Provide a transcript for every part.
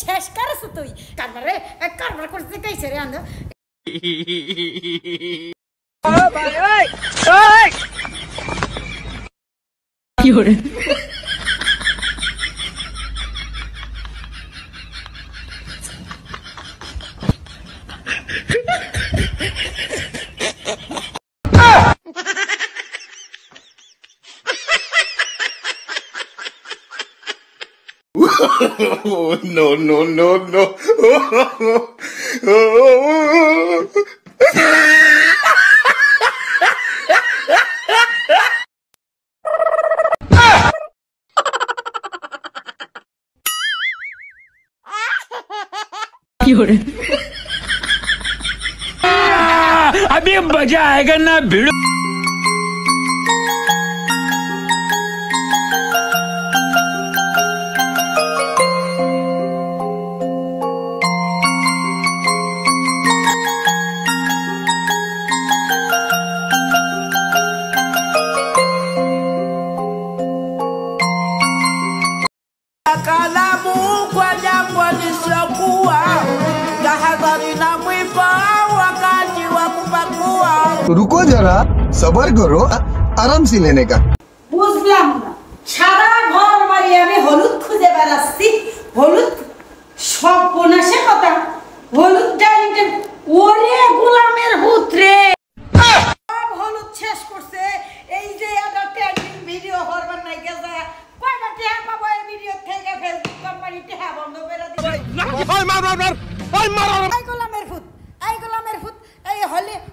শেষ করছ তুই কারবারে কারবার করতে কইছে রে আন্দা ও ভাই ওই ওই কি হরে Oh, no, no, no, no. अभी मजा आएगा ना भिड़ो Kalamu kwa jambo lisiokuwa tahadhari na mwiba wakati wa kupakua. रुको जरा सबर करो आराम से लेने का বুঝলাম না সারা ঘর বাড়ি আমি হলুদ খুঁজে বেড়াচ্ছি হলুদ সব বোনাসে কথা হলুদ ডাইনিং ওরে গোলামের ভূত রে সব হলুদ শেষ করছে এই যে একটা ট্যাগিং ভিডিও হরবার নাই গেছে কয়টা টিয়া পাবো এই ভিডিও থেকে ফেসবুক কোম্পানি টিয়া বন্ধ করে দিছে ওই মার এই গোলামের ভূত এই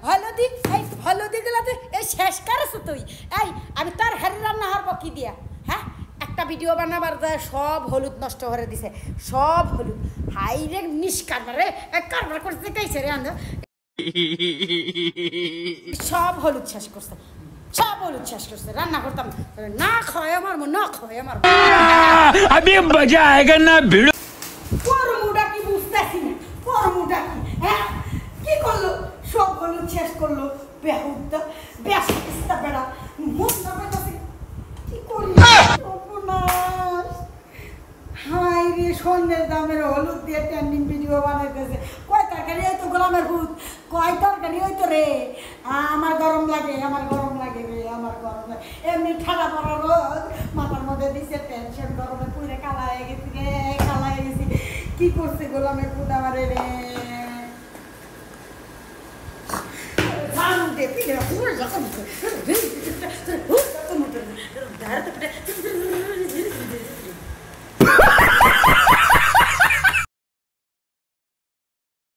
হলুদি এই হলুদি গুলাতে এই শেষ করছ তুই এই আমি তার হাড়ি রান্না হারব কি দিয়া হ্যাঁ একটা ভিডিও বানাবার যায় সব হলুদ নষ্ট করে দিছে সব হলুদ হাই রে নিষ্কারবার রে কারবার করতে কইছে রে আন্দা সব হলুদ শেষ করছে সব হলুদ শেষ করছে রান্না করতাম না খায় আমার না খায় আমার अभी मजा आएगा ना भिड़ो পরমুডা কি বুঝতেছি না পরমুডা কি হ্যাঁ কি করলো সব হলুদ শেষ করলো বেহুদা বেশিস্তা বেড়া মুখ সামনে কি করি সর্বনাশ হাই রে সোনের দামের হলুদ দিয়ে ট্রেন্ডিং ভিডিও বানাইতেছে কয় তরকারি হয়তো গোলামের ভূত কয় তরকারি হয়তো রে আমার গরম লাগে রে আমার গরম লাগে এমনি ঠান্ডা পড়া রোদ মাথার মধ্যে দিছে টেনশন গরমে পুরে কালা হয়ে গেছি রে কালা হয়ে গেছি কি করছে গোলামের ভূত আমারে রে জান দে পিড়ে পুরো